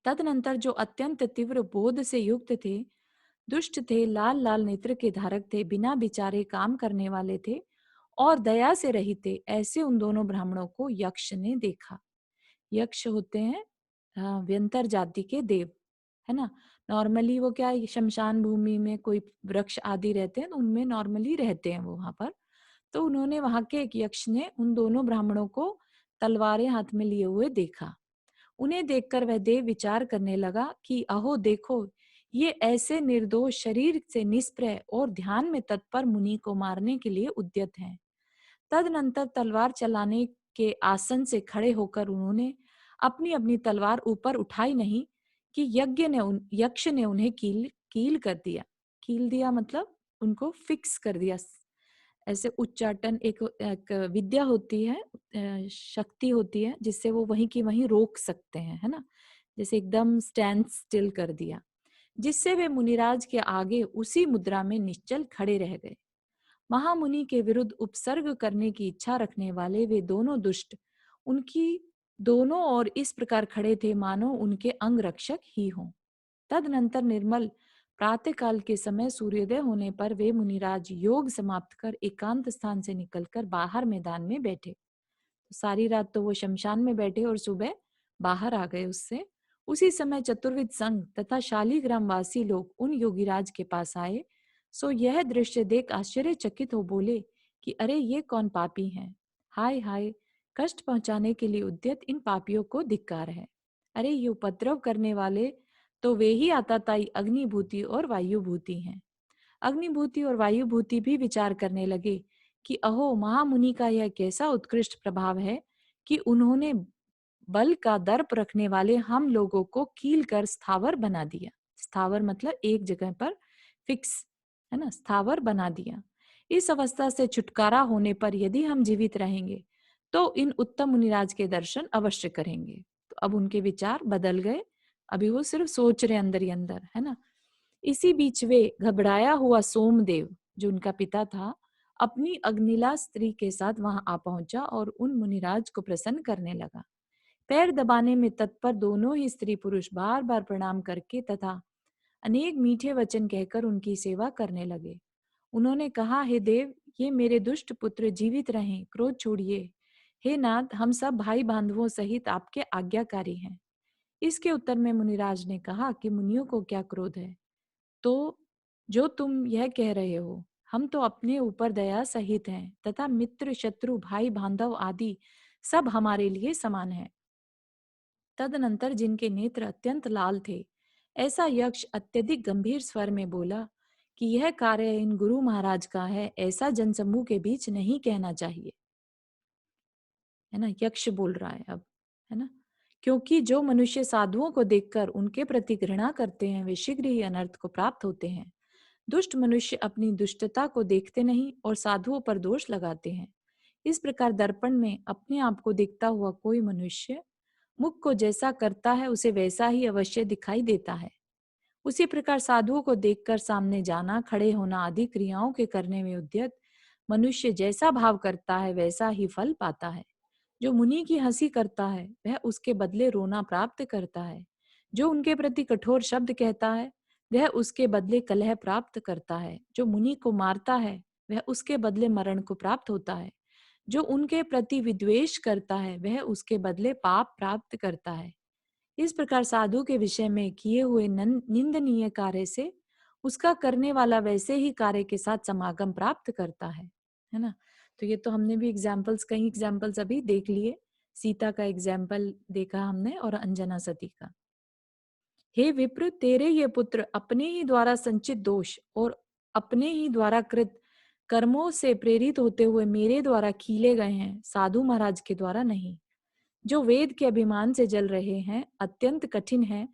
तदनंतर जो अत्यंत तीव्र बोध से युक्त थे, दुष्ट थे, लाल लाल नेत्र के धारक थे, बिना विचारे काम करने वाले थे और दया से रहित थे, ऐसे उन दोनों ब्राह्मणों को यक्ष ने देखा। यक्ष होते हैं व्यंतर जाति के देव, है ना। नॉर्मली वो क्या, शमशान भूमि में कोई वृक्ष आदि रहते हैं तो उनमें नॉर्मली रहते हैं वो वहां पर। तो उन्होंने, वहां के एक यक्ष ने उन दोनों ब्राह्मणों को तलवारें हाथ में लिए हुए देखा। उन्हें देखकर वह देव विचार करने लगा कि अहो देखो, ये ऐसे निर्दोष शरीर से निष्प्रय और ध्यान में तत्पर मुनि को मारने के लिए उद्यत हैं। तदनंतर तलवार चलाने के आसन से खड़े होकर उन्होंने अपनी अपनी तलवार ऊपर उठाई नहीं कि यक्ष ने उन्हें कील कर दिया। कील दिया मतलब उनको फिक्स कर दिया। ऐसे उच्चाटन एक विद्या होती है, शक्ति होती है जिससे वो वहीं की वहीं रोक सकते हैं, है ना। जैसे एकदम स्टैंड स्टिल कर दिया, जिससे वे मुनिराज के आगे उसी मुद्रा में निश्चल खड़े रह गए। महामुनि के विरुद्ध उपसर्ग करने की इच्छा रखने वाले वे दोनों दुष्ट उनकी दोनों ओर इस प्रकार खड़े थे मानो उनके अंग रक्षक ही हों। तदनंतर निर्मल प्रातःकाल के समय सूर्योदय होने पर वे मुनिराज योग समाप्त कर एकांत स्थान से निकलकर बाहर मैदान में बैठे। तो सारी रात तो वो शमशान में बैठे और सुबह बाहर आ गए उससे। उसी समय चतुर्विद संघ तथा शालीग्राम वासी लोग उन योगीराज के पास आए। सो यह दृश्य देख आश्चर्यचकित हो बोले कि अरे ये कौन पापी हैं, हाय हाय, कष्ट पहुंचाने के लिए उद्यत इन पापियों को धिक्कार है। अरे ये उपद्रव करने वाले तो वे ही आताताई अग्निभूति और वायुभूति हैं। अग्निभूति और वायुभूति भी विचार करने लगे कि अहो, महामुनि का यह कैसा उत्कृष्ट प्रभाव है कि उन्होंने बल का दर्प रखने वाले हम लोगों को कील कर स्थावर बना दिया। स्थावर मतलब एक जगह पर फिक्स, है ना, स्थावर बना दिया। इस अवस्था से छुटकारा होने पर यदि हम जीवित रहेंगे तो इन उत्तम मुनिराज के दर्शन अवश्य करेंगे। तो अब उनके विचार बदल गए, अभी वो सिर्फ सोच रहे अंदर ही अंदर, है ना। इसी बीच वे घबराया हुआ सोमदेव, जो उनका पिता था, अपनी अग्निला स्त्री के साथ वहां आ पहुंचा और उन मुनिराज को प्रसन्न करने लगा। पैर दबाने में तत्पर दोनों ही स्त्री पुरुष बार बार प्रणाम करके तथा अनेक मीठे वचन कहकर उनकी सेवा करने लगे। उन्होंने कहा, हे देव, ये मेरे दुष्ट पुत्र जीवित रहें, क्रोध छोड़िए। हे नाथ, हम सब भाई बांधवों सहित आपके आज्ञाकारी हैं। इसके उत्तर में मुनिराज ने कहा कि मुनियों को क्या क्रोध है, तो जो तुम यह कह रहे हो, हम तो अपने ऊपर दया सहित हैं तथा मित्र शत्रु भाई बांधव आदि सब हमारे लिए समान है। तदनंतर जिनके नेत्र अत्यंत लाल थे, ऐसा यक्ष अत्यधिक गंभीर स्वर में बोला कि यह कार्य इन गुरु महाराज का है, ऐसा जनसमूह के बीच नहीं कहना चाहिए। है ना, यक्ष बोल रहा है अब, है ना, क्योंकि जो मनुष्य साधुओं को देखकर उनके प्रति घृणा करते हैं वे शीघ्र ही अनर्थ को प्राप्त होते हैं। दुष्ट मनुष्य अपनी दुष्टता को देखते नहीं और साधुओं पर दोष लगाते हैं। इस प्रकार दर्पण में अपने आप को देखता हुआ कोई मनुष्य मुख को जैसा करता है उसे वैसा ही अवश्य दिखाई देता है। उसी प्रकार साधुओं को देखकर सामने जाना, खड़े होना आदि क्रियाओं के करने में उद्यत मनुष्य जैसा भाव करता है वैसा ही फल पाता है। जो मुनि की हंसी करता है वह उसके बदले रोना प्राप्त करता है। जो उनके प्रति कठोर शब्द कहता है वह उसके बदले कलह प्राप्त करता है। जो मुनि को मारता है वह उसके बदले मरण को प्राप्त होता है। जो उनके प्रति विद्वेष करता है वह उसके बदले पाप प्राप्त करता है। इस प्रकार साधु के विषय में किए हुए निंदनीय कार्य से उसका करने वाला वैसे ही कार्य के साथ समागम प्राप्त करता है ना। तो ये तो हमने भी कई एग्जाम्पल्स अभी देख लिए। सीता का एग्जाम्पल देखा हमने और अंजना सती का। हे विप्र, तेरे ये पुत्र अपने ही द्वारा संचित दोष और अपने ही द्वारा कृत कर्मों से प्रेरित होते हुए मेरे द्वारा खीले गए हैं, साधु महाराज के द्वारा नहीं। जो वेद के अभिमान से जल रहे हैं, अत्यंत कठिन है,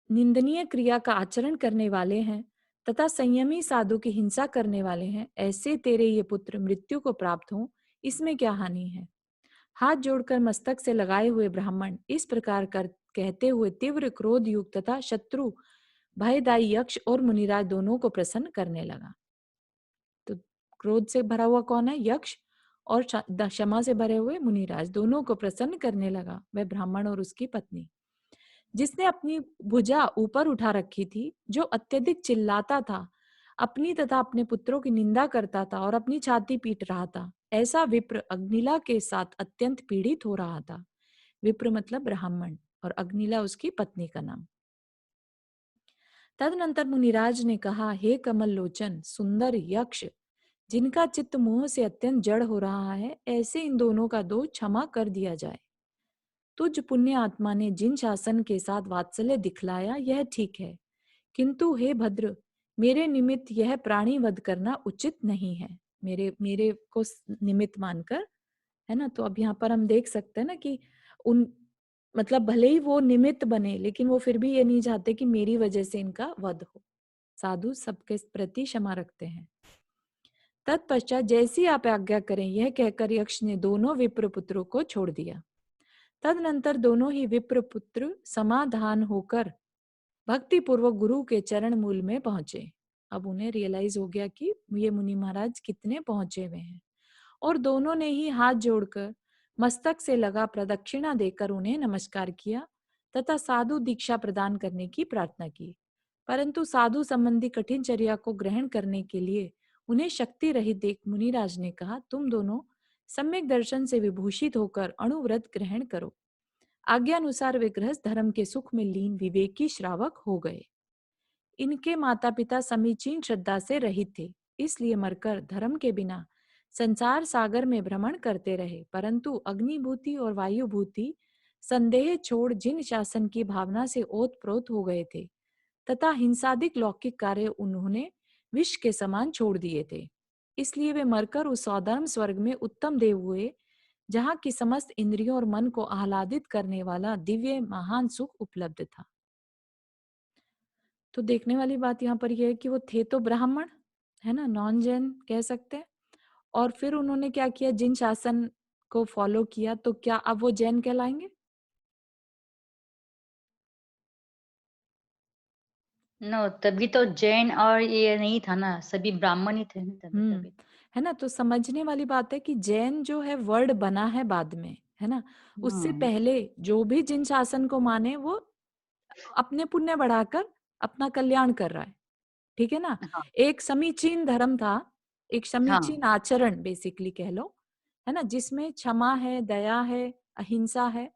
निंदनीय क्रिया का आचरण करने वाले हैं तथा संयमी साधु की हिंसा करने वाले हैं, ऐसे तेरे ये पुत्र मृत्यु को प्राप्त हों, इसमें क्या हानि है। हाथ जोड़कर मस्तक से लगाए हुए ब्राह्मण इस प्रकार कर कहते हुए तीव्र क्रोध युक्त तथा शत्रु भयदायी यक्ष और मुनिराज दोनों को प्रसन्न करने लगा। तो क्रोध से भरा हुआ कौन है, यक्ष, और क्षमा से भरे हुए मुनिराज, दोनों को प्रसन्न करने लगा वह ब्राह्मण और उसकी पत्नी, जिसने अपनी भुजा ऊपर उठा रखी थी, जो अत्यधिक चिल्लाता था, अपनी तथा अपने पुत्रों की निंदा करता था और अपनी छाती पीट रहा था। ऐसा विप्र अग्निला के साथ अत्यंत पीड़ित हो रहा था। विप्र मतलब ब्राह्मण और अग्निला उसकी पत्नी का नाम। तदनंतर मुनिराज ने कहा, हे कमल लोचन सुंदर यक्ष, जिनका चित्त मोह से अत्यंत जड़ हो रहा है, ऐसे इन दोनों का दोष क्षमा कर दिया जाए। तुझ पुण्य आत्मा ने जिन शासन के साथ वात्सल्य दिखलाया यह ठीक है, किंतु हे भद्र, मेरे निमित्त यह प्राणी वध करना उचित नहीं है। मेरे को निमित्त मानकर, है ना। तो अब यहाँ पर हम देख सकते हैं ना कि उन मतलब भले ही वो निमित्त बने, लेकिन वो फिर भी ये नहीं चाहते कि मेरी वजह से इनका वध हो। साधु सबके प्रति क्षमा रखते हैं। तत्पश्चात जैसी आप आज्ञा करें, यह कहकर यक्ष ने दोनों विप्र पुत्रों को छोड़ दिया। तदनंतर दोनों ही विप्र पुत्र समाधान होकर भक्ति पूर्वक गुरु के चरण मूल में पहुंचे। अब उन्हें रियलाइज हो गया कि ये मुनि महाराज कितने पहुंचे हुए हैं, और दोनों ने ही हाथ जोड़कर मस्तक से लगा प्रदक्षिणा देकर उन्हें नमस्कार किया तथा साधु दीक्षा प्रदान करने की प्रार्थना की। परंतु साधु संबंधी कठिन चर्या को ग्रहण करने के लिए उन्हें शक्ति रहित देख मुनिराज ने कहा, तुम दोनों सम्यक दर्शन से विभूषित होकर अणुव्रत ग्रहण करो। आज्ञानुसार वे गृहस्थ धर्म के सुख में लीन विवेकी श्रावक हो गए। इनके माता पिता समीचीन श्रद्धा से रहित थे, इसलिए मरकर धर्म के बिना संसार सागर में भ्रमण करते रहे। परंतु अग्निभूति और वायुभूति संदेह छोड़ जिन शासन की भावना से ओतप्रोत हो गए थे तथा हिंसादिक लौकिक कार्य उन्होंने विष के समान छोड़ दिए थे, इसलिए वे मरकर उस सौधर्म स्वर्ग में उत्तम देव हुए, जहाँ की समस्त इंद्रियों और मन को आह्लादित करने वाला दिव्य महान सुख उपलब्ध था। तो देखने वाली बात यहाँ पर यह है कि वो थे तो ब्राह्मण, है ना, नॉन जैन कह सकते हैं, और फिर उन्होंने क्या किया, जिन शासन को फॉलो किया, तो क्या अब वो जैन कहलाएंगे?
नो, तभी तो जैन और ये नहीं था ना, सभी ब्राह्मण ही थे ना तभी तभी।
है ना। तो समझने वाली बात है कि जैन जो है वर्ड बना है बाद में, है ना। उससे पहले जो भी जिन शासन को माने वो अपने पुण्य बढ़ाकर अपना कल्याण कर रहा है, ठीक है ना।
हाँ
एक समीचीन धर्म था, एक समीचीन आचरण बेसिकली कह लो, है ना, जिसमें क्षमा है, दया है, अहिंसा है,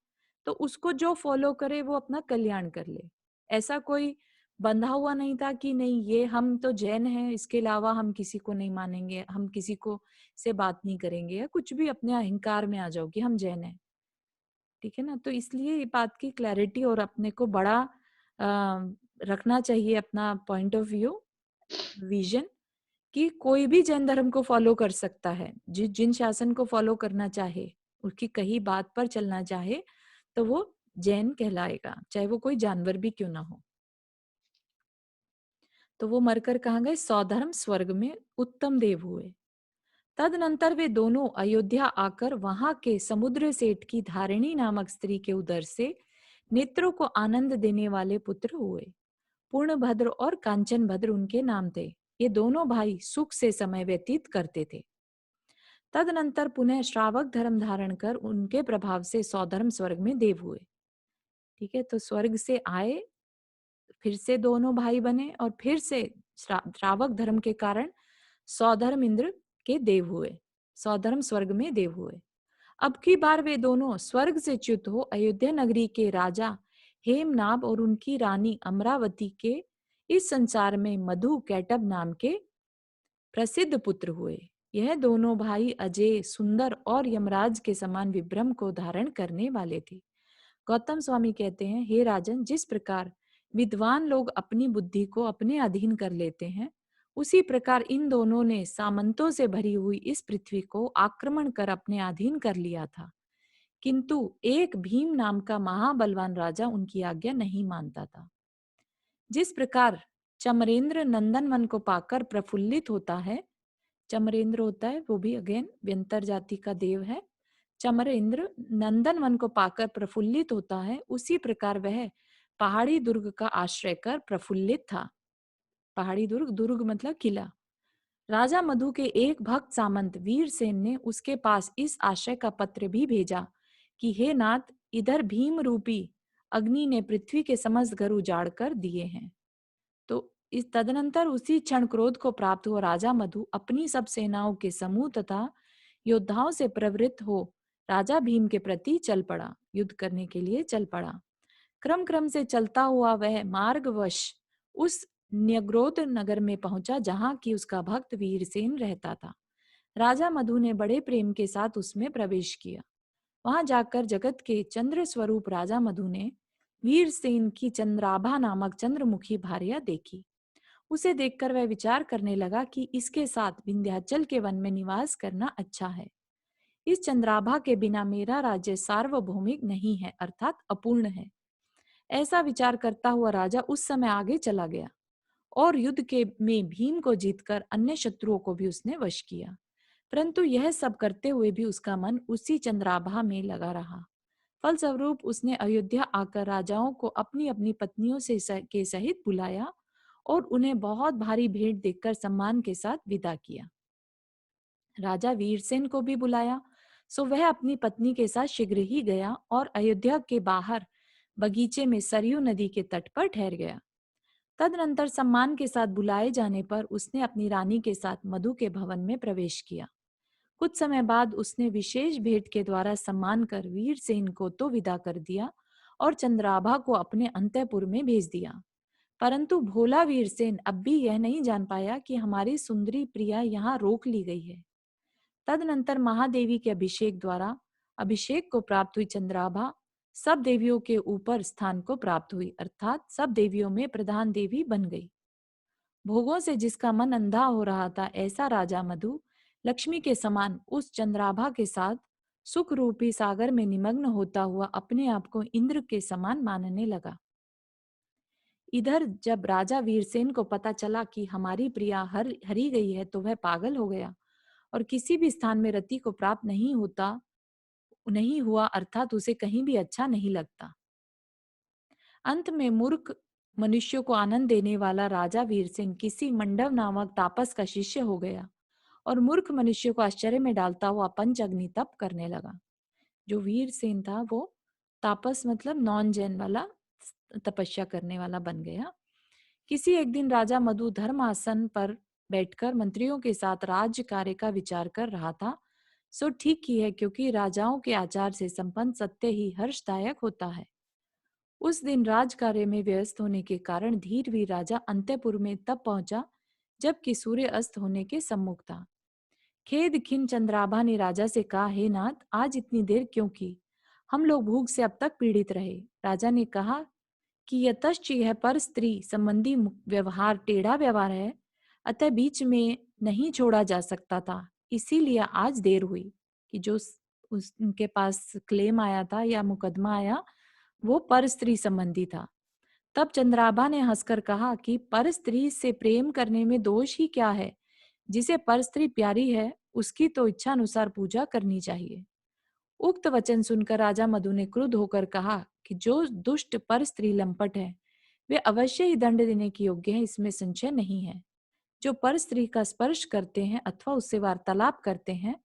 तो उसको जो फॉलो करे वो अपना कल्याण कर ले। ऐसा कोई बंधा हुआ नहीं था कि नहीं ये हम तो जैन हैं, इसके अलावा हम किसी को नहीं मानेंगे, हम किसी को से बात नहीं करेंगे, या कुछ भी अपने अहंकार में आ जाओ कि हम जैन हैं, ठीक है ना। तो इसलिए ये बात की क्लैरिटी और अपने को बड़ा रखना चाहिए अपना पॉइंट ऑफ व्यू, विजन, कि कोई भी जैन धर्म को फॉलो कर सकता है, जिन शासन को फॉलो करना चाहे, उसकी कही बात पर चलना चाहे, तो वो जैन कहलाएगा, चाहे वो कोई जानवर भी क्यों ना हो। तो वो मरकर कहाँ गए, सौधर्म स्वर्ग में उत्तम देव हुए। तदनंतर वे दोनों अयोध्या आकर वहां के समुद्र सेठ की धारिणी नामक स्त्री के उदर से नेत्रों को आनंद देने वाले पुत्र हुए। पूर्णभद्र और कांचन भद्र उनके नाम थे। ये दोनों भाई सुख से समय व्यतीत करते थे। तदनंतर पुनः श्रावक धर्म धारण कर उनके प्रभाव से सौधर्म स्वर्ग में देव हुए। ठीक है, तो स्वर्ग से आए, फिर से दोनों भाई बने, और फिर से श्रावक धर्म के कारण सौधर्म इंद्र के देव हुए, सौधर्म स्वर्ग में देव हुए। अब की बार वे दोनों स्वर्ग से च्युत हो अयोध्या नगरी के राजा हेमनाभ और उनकी रानी अमरावती के इस संसार में मधु कैटब नाम के प्रसिद्ध पुत्र हुए। यह दोनों भाई अजय, सुंदर और यमराज के समान विभ्रम को धारण करने वाले थे। गौतम स्वामी कहते हैं, हे राजन, जिस प्रकार विद्वान लोग अपनी बुद्धि को अपने अधीन कर लेते हैं, उसी प्रकार इन दोनों ने सामंतों से भरी हुई इस पृथ्वी को आक्रमण कर अपने अधीन कर लिया था। किंतु एक भीम नाम का महाबलवान राजा उनकी आज्ञा नहीं मानता था। जिस प्रकार चमरेंद्र नंदनवन को पाकर प्रफुल्लित होता है, चमरेंद्र होता है वो भी अगेन व्यंतर जाति का देव है, चमरेंद्र नंदनवन को पाकर प्रफुल्लित होता है, उसी प्रकार वह पहाड़ी दुर्ग का आश्रय कर प्रफुल्लित था। पहाड़ी दुर्ग, दुर्ग मतलब किला। राजा मधु के एक भक्त सामंत वीरसेन ने उसके पास इस आशय का पत्र भी भेजा कि हे नाथ, इधर भीम रूपी अग्नि ने पृथ्वी के समस्त घर उजाड़ कर दिए हैं। तो इस तदनंतर उसी क्षण क्रोध को प्राप्त हुआ राजा मधु अपनी सब सेनाओं के समूह तथा योद्धाओं से प्रवृत्त हो राजा भीम के प्रति चल पड़ा, युद्ध करने के लिए चल पड़ा। क्रम क्रम से चलता हुआ वह मार्गवश उस न्यग्रोध नगर में पहुंचा, जहां की उसका भक्त वीरसेन रहता था। राजा मधु ने बड़े प्रेम के साथ उसमें प्रवेश किया। वहां जाकर जगत के चंद्र स्वरूप राजा मधु ने वीरसेन की चंद्राभा नामक चंद्रमुखी भार्या देखी। उसे देखकर वह विचार करने लगा कि इसके साथ विंध्याचल के वन में निवास करना अच्छा है। इस चंद्राभा के बिना मेरा राज्य सार्वभौमिक नहीं है, अर्थात अपूर्ण है। ऐसा विचार करता हुआ राजा उस समय आगे चला गया और युद्ध के में भीम को जीतकर अन्य शत्रुओं को भी उसने वश किया। परंतु यह सब करते हुए भी उसका मन उसी चंद्राभा में लगा रहा। फलस्वरूप उसने अयोध्या आकर राजाओं को अपनी अपनी पत्नियों के सहित बुलाया और उन्हें बहुत भारी भेंट देकर सम्मान के साथ विदा किया। राजा वीरसेन को भी बुलाया, सो वह अपनी पत्नी के साथ शीघ्र ही गया और अयोध्या के बाहर बगीचे में सरयू नदी के तट पर ठहर गया। तदनंतर सम्मान के साथ बुलाए जाने पर उसने अपनी रानी के साथ मधु के भवन में प्रवेश किया। कुछ समय बाद उसने विशेष भेंट के द्वारा सम्मान कर वीरसेन को तो विदा कर दिया और चंद्राभा को अपने अंतःपुर में भेज दिया। परंतु भोला वीरसेन अब भी यह नहीं जान पाया कि हमारी सुंदरी प्रिया यहाँ रोक ली गई है। तदनंतर महादेवी के अभिषेक को प्राप्त हुई चंद्राभा सब देवियों के ऊपर स्थान को प्राप्त हुई, अर्थात सब देवियों में प्रधान देवी बन गई। भोगों से जिसका मन अंधा हो रहा था, ऐसा राजा मधु लक्ष्मी के समान उस चंद्राभा के साथ सुख रूपी सागर में निमग्न होता हुआ अपने आप को इंद्र के समान मानने लगा। इधर जब राजा वीरसेन को पता चला कि हमारी प्रिया हरी गई है, तो वह पागल हो गया और किसी भी स्थान में रति को प्राप्त नहीं हुआ, अर्थात उसे कहीं भी अच्छा नहीं लगता। अंत में मूर्ख मनुष्यों को आनंद देने वाला राजा वीरसेन किसी मंडव नामक तापस का शिष्य हो गया और मूर्ख मनुष्य को आश्चर्य में डालता हुआ पंच अग्नि तप करने लगा। जो वीरसेन था वो तापस मतलब नॉन जैन वाला तपस्या करने वाला बन गया। किसी एक दिन राजा मधु धर्म आसन पर बैठकर मंत्रियों के साथ राज्य कार्य का विचार कर रहा था। सो ठीक ही है, क्योंकि राजाओं के आचार से संपन्न सत्य ही हर्षदायक होता है। उस दिन राज कार्य में व्यस्त होने के कारण धीरवीर राजा अंतःपुर में तब पहुंचा जबकि सूर्य अस्त होने के सम्मुख था। खेद खिन्न चंद्राभा ने राजा से कहा, हे नाथ, आज इतनी देर क्यों की? हम लोग भूख से अब तक पीड़ित रहे। राजा ने कहा कि यतश्च यह पर स्त्री संबंधी व्यवहार टेढ़ा व्यवहार है, अतः बीच में नहीं छोड़ा जा सकता था, इसीलिए आज देर हुई। कि जो उनके पास क्लेम आया था या मुकदमा आया वो पर स्त्री संबंधी था। तब चंद्राभा ने हंसकर कहा कि पर स्त्री से प्रेम करने में दोष ही क्या है? जिसे पर स्त्री प्यारी है उसकी तो इच्छा अनुसार पूजा करनी चाहिए। उक्त वचन सुनकर राजा मधु ने क्रुद्ध होकर कहा कि जो दुष्ट पर स्त्री लंपट है वे अवश्य ही दंड देने के योग्य है, इसमें संशय नहीं है। जो पर स्त्री का स्पर्श करते हैं अथवा उससे वार्तालाप करते हैं,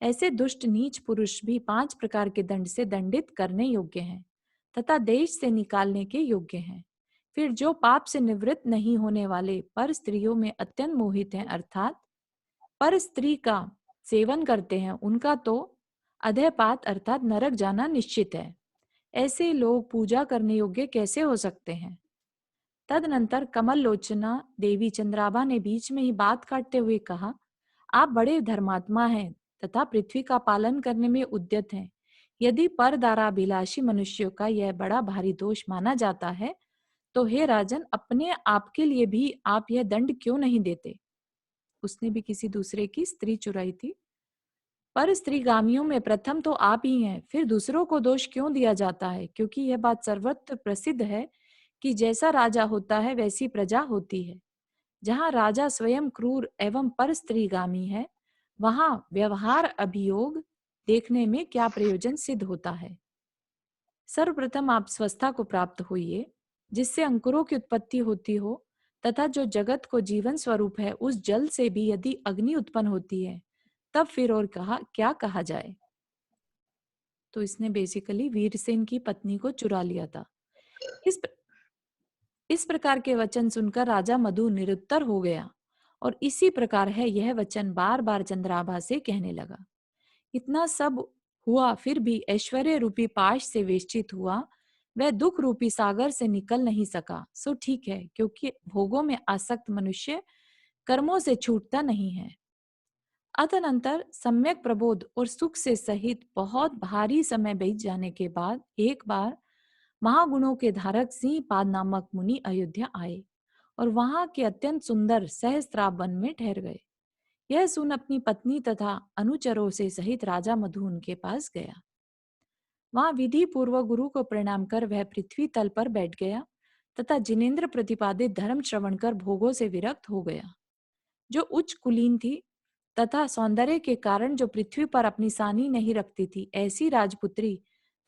ऐसे दुष्ट नीच पुरुष भी 5 प्रकार के दंड से दंडित करने योग्य हैं तथा देश से निकालने के योग्य हैं। फिर जो पाप से निवृत्त नहीं होने वाले पर स्त्रियों में अत्यंत मोहित हैं, अर्थात पर स्त्री का सेवन करते हैं, उनका तो अधःपात अर्थात नरक जाना निश्चित है। ऐसे लोग पूजा करने योग्य कैसे हो सकते हैं? तदनंतर कमल लोचना देवी चंद्राभा ने बीच में ही बात काटते हुए कहा, आप बड़े धर्मात्मा हैं तथा पृथ्वी का पालन करने में उद्यत हैं। यदि परदाराभिलाषी मनुष्यों का यह बड़ा भारी दोष माना जाता है, तो हे राजन, अपने आप के लिए भी आप यह दंड क्यों नहीं देते? उसने भी किसी दूसरे की स्त्री चुराई थी। पर स्त्रीगामियों में प्रथम तो आप ही हैं, फिर दूसरों को दोष क्यों दिया जाता है? क्योंकि यह बात सर्वत्र प्रसिद्ध है कि जैसा राजा होता है वैसी प्रजा होती है। जहाँ राजा स्वयं क्रूर एवं पर स्त्रीगामी है, वहां व्यवहार अभियोग देखने में क्या प्रयोजन सिद्ध होता है? सर्वप्रथम आप स्वस्थता को प्राप्त होइए, जिससे अंकुरों की उत्पत्ति होती हो, तथा जो जगत को जीवन स्वरूप है, उस जल से भी यदि अग्नि उत्पन्न होती है, तब फिर और क्या कहा जाए? तो इसने बेसिकली वीरसेन की पत्नी को चुरा लिया था। इस प्रकार के वचन सुनकर राजा मधु निरुत्तर हो गया और इसी प्रकार है यह वचन बार बार चंद्राभा से कहने लगा। इतना सब हुआ फिर भी ऐश्वर्य रूपी पाश से वेष्टित हुआ, वह दुख रूपी सागर से निकल नहीं सका। सो ठीक है, क्योंकि भोगों में आसक्त मनुष्य कर्मों से छूटता नहीं है। अतनंतर सम्यक प्रबोध और सुख से सहित बहुत भारी समय बीत जाने के बाद एक बार महागुणों के धारक सिंहपाद नामक मुनि अयोध्या आए और वहां के अत्यंत सुंदर सहस्त्राव वन में ठहर गए। यह सुन अपनी पत्नी तथा अनुचरों से सहित राजा मधु उनके पास गया। वहां विधि पूर्वक गुरु को प्रणाम कर वह पृथ्वी तल पर बैठ गया तथा जिनेन्द्र प्रतिपादित धर्म श्रवण कर भोगों से विरक्त हो गया। जो उच्च कुलीन थी तथा सौंदर्य के कारण जो पृथ्वी पर अपनी सानी नहीं रखती थी, ऐसी राजपुत्री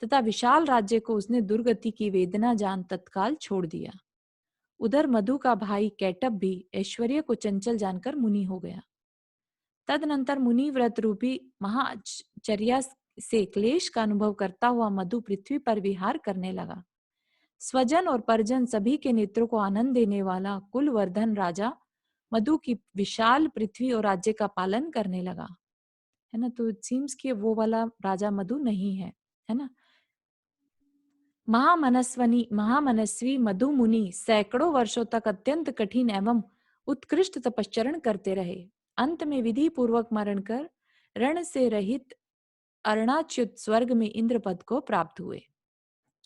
तथा विशाल राज्य को उसने दुर्गति की वेदना जान तत्काल छोड़ दिया। उधर मधु का भाई कैटब भी ऐश्वर्य को चंचल जानकर मुनि हो गया। तदनंतर मुनि व्रत रूपी महाचर्या से क्लेश का अनुभव करता हुआ मधु पृथ्वी पर विहार करने लगा। स्वजन और परिजन सभी के नेत्रों को आनंद देने वाला कुलवर्धन राजा मधु की विशाल पृथ्वी और राज्य का पालन करने लगा, है ना। तो इट सीम्स कि वो वाला राजा मधु नहीं है ना। महामनस्वी मधु मुनि सैकड़ों वर्षों तक अत्यंत कठिन एवं उत्कृष्ट तपश्चरण करते रहे। अंत में विधि पूर्वक मरण कर रण से रहित अरुणाच्युत स्वर्ग में इंद्र पद को प्राप्त हुए।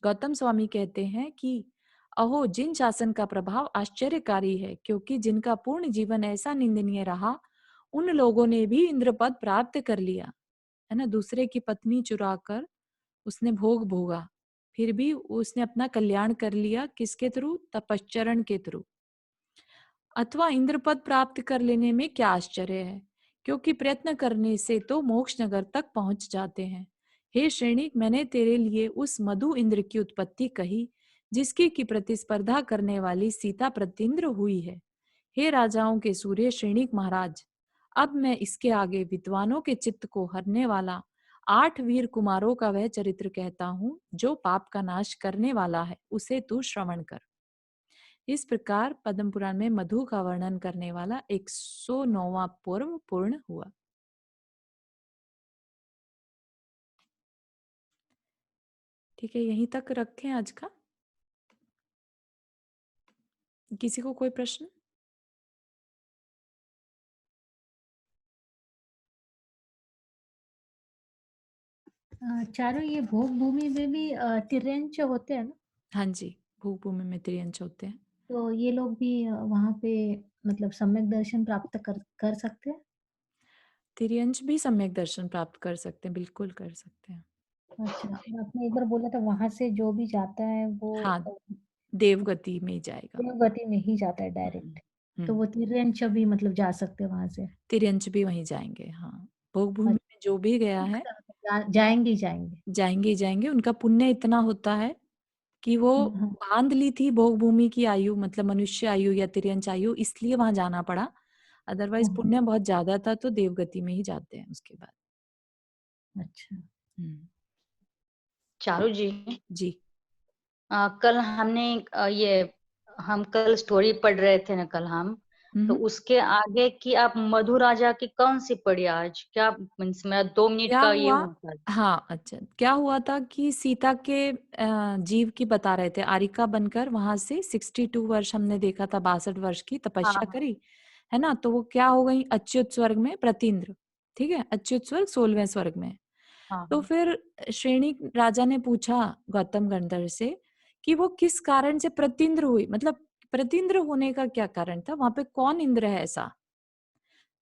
गौतम स्वामी कहते हैं कि अहो, जिन शासन का प्रभाव आश्चर्यकारी है, क्योंकि जिनका पूर्ण जीवन ऐसा निंदनीय रहा, उन लोगों ने भी इंद्र पद प्राप्त कर लिया, है ना। दूसरे की पत्नी चुराकर उसने भोग भोगा, फिर भी उसने अपना कल्याण कर लिया। किसके थ्रू? तपश्चरण के थ्रू। अथवा इंद्र पद प्राप्त कर लेने में क्या आश्चर्य है, क्योंकि प्रयत्न करने से तो मोक्ष नगर तक पहुंच जाते हैं। हे श्रेणिक, मैंने तेरे लिए उस मधु इंद्र की उत्पत्ति कही, जिसकी की प्रतिस्पर्धा करने वाली सीता प्रतिंद्र हुई है। हे राजाओं के सूर्य श्रेणिक महाराज, अब मैं इसके आगे विद्वानों के चित्त को हरने वाला 8 वीर कुमारों का वह चरित्र कहता हूँ, जो पाप का नाश करने वाला है, उसे तू श्रवण कर। इस प्रकार पद्म पुराण में मधु का वर्णन करने वाला 109वां पर्व पूर्ण हुआ। ठीक है, यहीं तक रखें आज का। किसी को कोई प्रश्न?
चारों ये भोग भूमि में भी तिर्यंच होते हैं ना?
हाँ जी, भोग भूमि में त्रियंच होते हैं।
तो ये लोग भी वहां पे मतलब सम्यक दर्शन प्राप्त कर सकते हैं?
तिर्यंच भी सम्यक दर्शन प्राप्त कर सकते हैं, बिल्कुल कर सकते हैं।
अच्छा, और आपने एक बार बोला था वहां से जो भी जाता है वो
हाँ, देवगति में जाएगा।
देवगति में ही जाता है
हम्म,
डायरेक्ट। तो
हम्म,
वो तिर्यंच भी मतलब जा सकते हैं वहां से?
तिर्यंच भी वहीं जाएंगे। हाँ, भोग भूमि में जो भी गया है
जाएंगे ही जाएंगे।
जाएंगे ही जाएंगे। उनका पुण्य इतना होता है कि वो
हाँ,
बांध ली थी भोग भूमि की आयु, मतलब मनुष्य आयु या तिर्यंच आयु, इसलिए वहां जाना पड़ा। अदरवाइज
हाँ,
पुण्य बहुत ज्यादा था तो देवगति में ही जाते हैं उसके बाद।
अच्छा।
चारू जी,
जी।
कल हमने हम कल स्टोरी पढ़ रहे थे ना कल हम, तो
हम्म।
उसके आगे की आप मधु राजा की कौन सी पढ़ी आज? क्या मीन्स मेरा 2 मिनट
क्या
का ये
हुआ?
हुआ था।
हाँ, अच्छा, क्या हुआ था कि सीता के जीव की बता रहे थे, आरिका बनकर वहां से 62 वर्ष हमने देखा था, 62 वर्ष की तपस्या
हाँ
करी, है ना। तो वो क्या हो गई? अच्युत स्वर्ग में प्रतीन्द्र। ठीक है, अच्युत स्वर्ग 16वें स्वर्ग में।
हाँ
तो
हाँ।
फिर श्रेणी राजा ने पूछा गौतम गंधर्व से कि वो किस कारण से प्रतीन्द्र हुई, मतलब प्रतीन्द्र होने का क्या कारण था, वहां पे कौन इंद्र है ऐसा।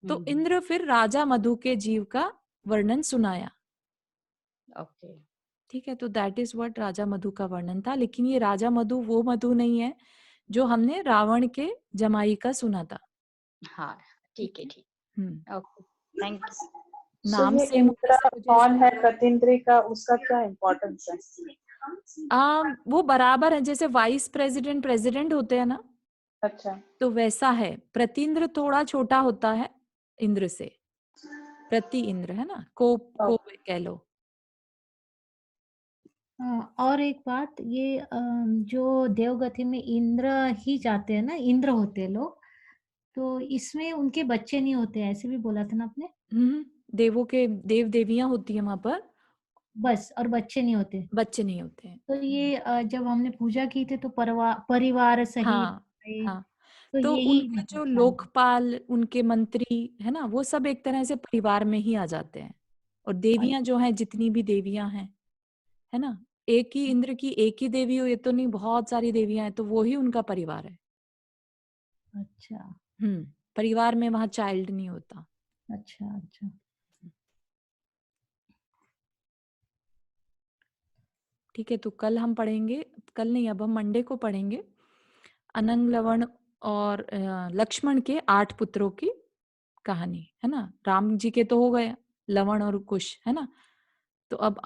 तो
हम्म,
इंद्र फिर राजा मधु के जीव का वर्णन सुनाया।
ओके।
ठीक है, तो दैट इज व्हाट राजा मधु का वर्णन था। लेकिन ये राजा मधु वो मधु नहीं है जो हमने रावण के जमाई का सुना था।
हाँ
ठीक
ठीक है,
है।
ठीक।
Hmm.
Okay, thank you.
So
नाम
ये
सेम होने
इंद्र
से मुझे
कौन है, प्रतीन्द्री का उसका क्या इम्पोर्टेंस है?
वो बराबर है, जैसे वाइस प्रेसिडेंट प्रेसिडेंट होते हैं ना,
अच्छा,
तो वैसा है। प्रतीन्द्र थोड़ा छोटा होता है इंद्र से, प्रति इंद्र, है ना, को कह लो।
और एक बात ये जो देवगति में इंद्र ही जाते हैं ना, इंद्र होते हैं लोग, तो इसमें उनके बच्चे नहीं होते, ऐसे भी बोला था ना आपने?
देवों के देव देवियां होती है वहां पर,
बस, और बच्चे नहीं होते।
बच्चे नहीं होते हैं।
तो ये जब हमने पूजा की थी तो परिवार सहित
हाँ,
आए,
हाँ।
तो
तो
यही
उनके
मतलब
जो
था।
लोकपाल, उनके मंत्री, है ना, वो सब एक तरह से परिवार में ही आ जाते हैं। और देवियां जो हैं, जितनी भी देवियां हैं, है ना, एक ही इंद्र की एक ही देवी हो ये तो नहीं, बहुत सारी देवियां हैं, तो वो ही उनका परिवार है।
अच्छा,
परिवार में वहां चाइल्ड नहीं होता।
अच्छा, अच्छा।
ठीक है, तो कल हम पढ़ेंगे, कल नहीं, अब हम मंडे को पढ़ेंगे अनंग लवण और लक्ष्मण के 8 पुत्रों की कहानी, है ना। राम जी के तो हो गए, लवण और कुश, है ना। तो अब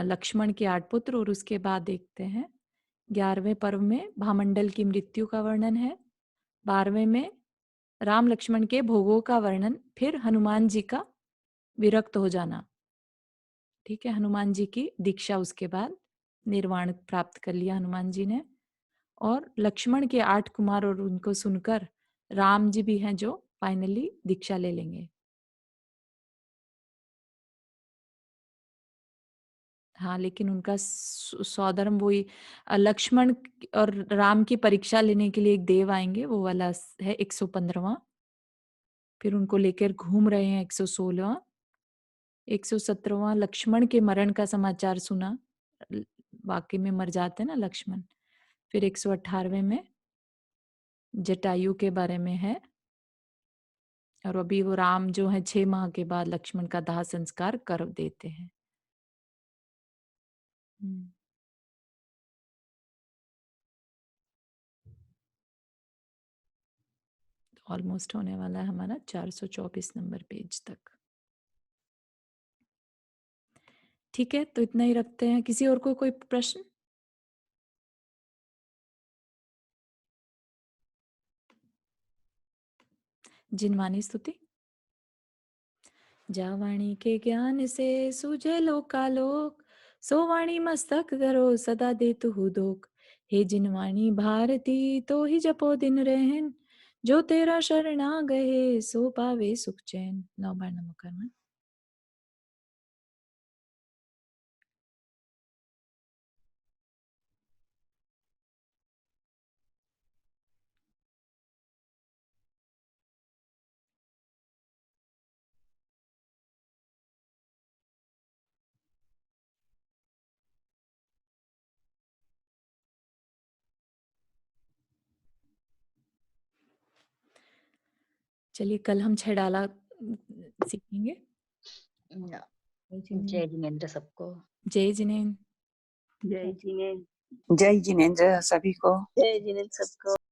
लक्ष्मण के 8 पुत्र और उसके बाद देखते हैं 11वें पर्व में भामंडल की मृत्यु का वर्णन है, 12वें में राम लक्ष्मण के भोगों का वर्णन, फिर हनुमान जी का विरक्त हो जाना। ठीक है, हनुमान जी की दीक्षा, उसके बाद निर्वाण प्राप्त कर लिया हनुमान जी ने। और लक्ष्मण के 8 कुमार और उनको सुनकर राम जी भी हैं जो फाइनली दीक्षा ले लेंगे। हाँ, लेकिन उनका सौधर्म वही लक्ष्मण और राम की परीक्षा लेने के लिए एक देव आएंगे, वो वाला है 115वां। फिर उनको लेकर घूम रहे हैं 116वां। 117वां लक्ष्मण के मरण का समाचार सुना, वाकई में मर जाते हैं ना लक्ष्मण। फिर 118वें में जटायु के बारे में है, और अभी वो राम जो है 6 माह के बाद लक्ष्मण का दाह संस्कार कर देते हैं। ऑलमोस्ट होने वाला है हमारा 424 नंबर पेज तक। ठीक है, तो इतना ही रखते हैं। किसी और को कोई प्रश्न? जिनवानी स्तुति। जा वाणी के ज्ञान से सूझे लोकालोक, सो वाणी मस्तक धरो सदा दे तु दोक। हे जिनवाणी भारती तो ही जपो दिन रहन, जो तेरा शरणा गए सो पावे सुख चैन। 9 बार नमो करना। चलिए, कल हम 6 डाला सीखेंगे।
जय जिनेन्द्र सबको।
जय जिनेन्द्र।
जय जिनेन्द्र।
जय जिनेन्द्र सभी को।
जय जिनेन्द्र सबको।